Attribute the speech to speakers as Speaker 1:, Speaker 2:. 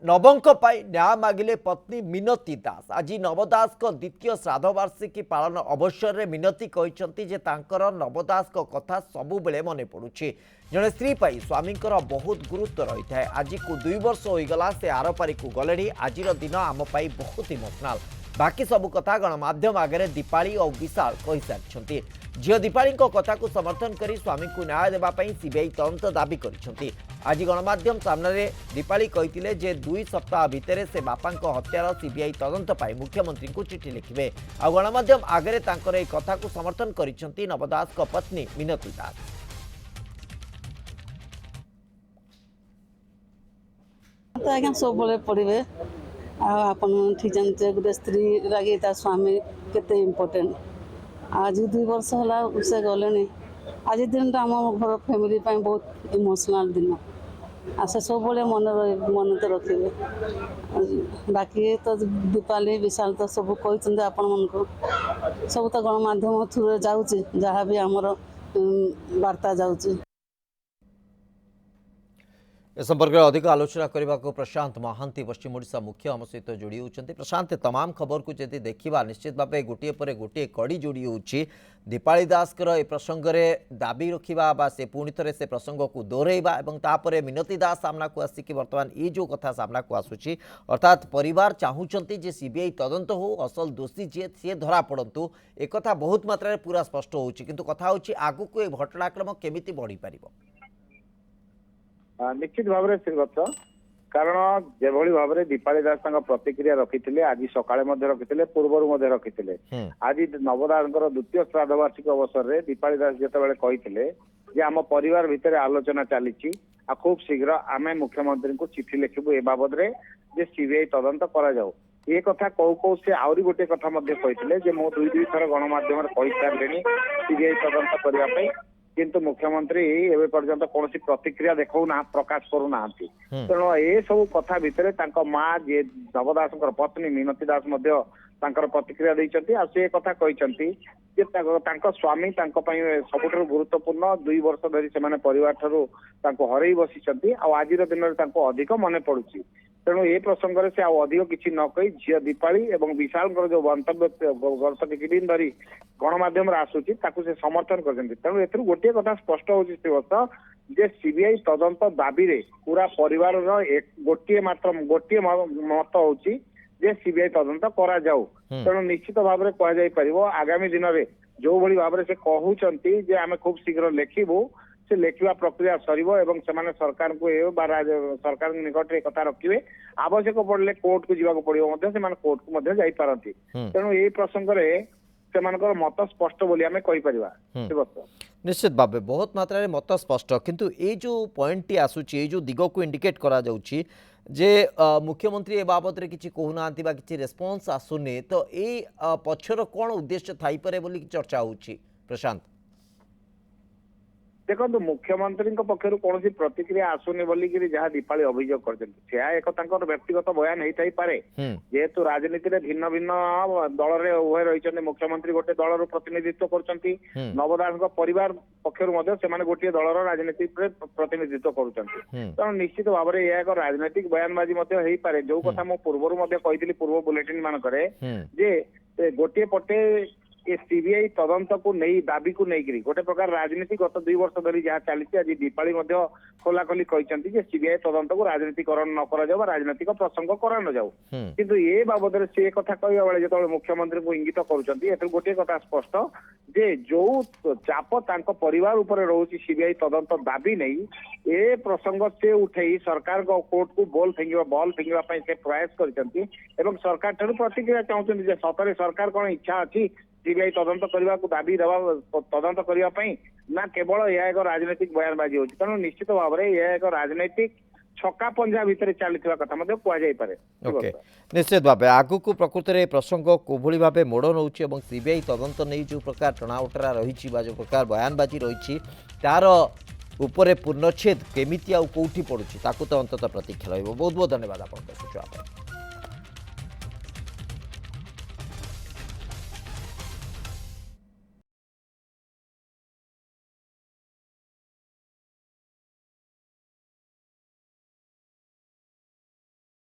Speaker 1: नवंक न्याय मागिले पत्नी मिनती दास। आज नवदास द्वितीय श्राद्ध वार्षिकी पालन अवसर में मिनती कहते नवदास कथा सबुबले मन पड़ुछि। जड़े स्त्री स्वामी बहुत गुरुत्व रही है। आज को 2 वर्ष होगला से आरपारी को गले। आज दिन आम बहुत इमोशनाल। बाकी सबू कथा गणमाध्यम आगे दीपाली और विशाल कही सारी। झील दीपाली कथा को समर्थन कर स्वामी को न्याय देवाई सीबीआई तदंत दाबी कर। आज गणमाध्यम सामने दीपाली कहते जे 2 सप्ताह भितर से बापा हत्यार सीबीआई तदंत पाई मुख्यमंत्री को चिठी लिखे। आ गणमाध्यम आगे कथा को समर्थन कर नवदास पत्नी मिनती दास।
Speaker 2: आज्ञा सब पड़े आप ठीक जानते गोटे स्त्री लगे स्वामी केते इम्पोर्टेंट। आज 2 वर्ष है से गले। आज दिन आम घर फैमिली बहुत इमोशनल दिन। से सब मन तो रखिए। बाकी तो दीपाली विशाल तो सब कहते आपण मन को सब तो गणमाध्यम थ्रू जाऊँगी जहाँ भी आमर वार्ता जाऊँगी।
Speaker 1: ए संपर्क में अधिक आलोचना करने को प्रशांत महांती पश्चिम ओडिशा मुख्य आम सहित जोड़ी होती। प्रशांत तमाम खबर को जदि देखा निश्चित भाव गोटे पर गोटे कड़ी जोड़ी होची। दीपाली दास ए प्रसंग में दाबी रखा से पुणी थे से प्रसंग को दोहरइबा और तापर मिनती दास सामना को आसिक बर्तमान ये जो कथा सामना को आसूची अर्थात परिवार चाहूँगी जे सीबीआई तदंत हो असल दोषी जी सी धरा पड़तु। एक बहुत मात्रा पूरा स्पष्ट होची किंतु कथा होची आगु को घटनाक्रम केमिति बढ़ी पारिबो।
Speaker 3: निश्चित भाव में श्रीवत्स कारण जेभली भाव में दीपाली दास प्रतिक्रिया रखी आज सकाळे रखी पूर्वर रखी। आज नवदास द्वितीय श्राद्ध वार्षिक अवसर में दीपाली दास जितेबाला कहते आम परिवार भितर आलोचना चली खूब शीघ्र आम मुख्यमंत्री को चिठी लिखबू ए बाबद जे सीबीआई तदंत करा जाऊ। ये कथा कहू कहू से आहरी गोटे कथा कहते मु 2 थर गणमाध्यम कही सारे सीबीआई तदंत करने किंतु मुख्यमंत्री एवं पर्यंत कौन प्रतिक्रिया देखना प्रकाश करूना। तेणु ए सब कथा भितर माँ जी नवदास पत्नी मिनती दास प्रतिक्रिया देती से कथा कहते स्वामी सबुठ गुरुत्वपूर्ण 2 वर्ष धरी से परिवार ठारू हरई बसी आज दिन अधिक मन पड़ुछि। तेणु ए प्रसंग में से अधिक किसी न कही झील दीपाली और विशाल जो मंतव्य गत किसी दिन धरी गणमाध्यम आसूची से समर्थन कर। तेणु ए गोटे कथा स्पष्ट होची जे सीबीआई तदंत दाबी रे पूरा परिवार गोटे मत होची जे सीबीआई तदंत करा जाऊ। तेणु निश्चित भाव में कह जाई परिबो आगामी दिन में जो भली भाव में से कहउचंती जे आमे खूब शीघ्र लेखिबू से लेखिबा प्रक्रिया सरीबो एवं सेमाने सरकार को सरकार निकट में कथा रखिए। आवश्यक पड़े कोर्ट को जीवा पड़ो कोर्ट को जाई पारंती। तेणु ये प्रसंग में सेमानकर मत स्पष्ट बोली आमे कहि परिबा।
Speaker 1: निश्चित भाव बहुत मात्रा रे मत स्पष्ट किंतु ये जो पॉइंट टी आसूची ये जो दिग को इंडिकेट करा जाउची जे मुख्यमंत्री ए बाबद रे किछि कहूना किछि रेस्पॉन्स आसुनी तो ये पक्षर कौन उद्देश्य थाई परे बोली चर्चा होची। प्रशांत
Speaker 3: देखो मुख्यमंत्री पक्षर कौन प्रतिक्रिया आसुनी बोलिक जहाँ दीपाली अभियोग कर व्यक्तिगत बयान होता पारे जेहेतु राजनीति में भिन्न भिन्न दल में उभय रही। मुख्यमंत्री गोटे दल प्रतिनिधित्व कर नवदास परिवार पक्षर से गोटे दल राजनीति प्रतिनिधित्व कर। निश्चित भाव में यह एक राजनैतिक बयानबाजी हो पारे जो कथा मुझे पूर्व कही पूर्व बुलेटिन मानक गोटे पटे ए सीबीआई तदंत को नहीं दाबी को नहीं गोटे प्रकार राजनीति गत 2 वर्ष धरी जहाँ चली आज दीपाली खोलाखोली कहते सीबीआई तदंत को राजनीतिकरण न करा जाऊ राजनीतिक प्रसंग करा न जाऊ। किंतु ये बाबद से कथा कहवा बेले जो मुख्यमंत्री को इंगित कर गोटे कथा स्पष्ट जे जो चाप परिवार उपर रोची सीबीआई तदंत दाबी नहीं ए प्रसंग से उठे सरकार कोर्ट को बॉल फेंगा से प्रयास कर सरकार ठारू प्रतिक्रिया चाहते सतरे सरकार कौन इच्छा अच्छी सीबीआई तदंत करने को दाबी दबा तदंत करने ना केवल यह एक राजनीतिक बयानबाजी होती। तेणु निश्चित भाव में यह एक राजनीतिक छक्का पंजा भितर चली कथा कहुपे।
Speaker 1: निश्चित भाव आगु को प्रकृत में प्रसंग कोभली भाव मोड़ नौ सीबीआई तदंत नहीं जो प्रकार टणाउटरा रही जो प्रकार बयानबाजी रही तार उपरे पूर्णच्छेद केमिति आउ कौटी पड़ुछि ताकू तो अंततः प्रतीक्षा रहिबो। बहुत बहुत धन्यवाद आपन।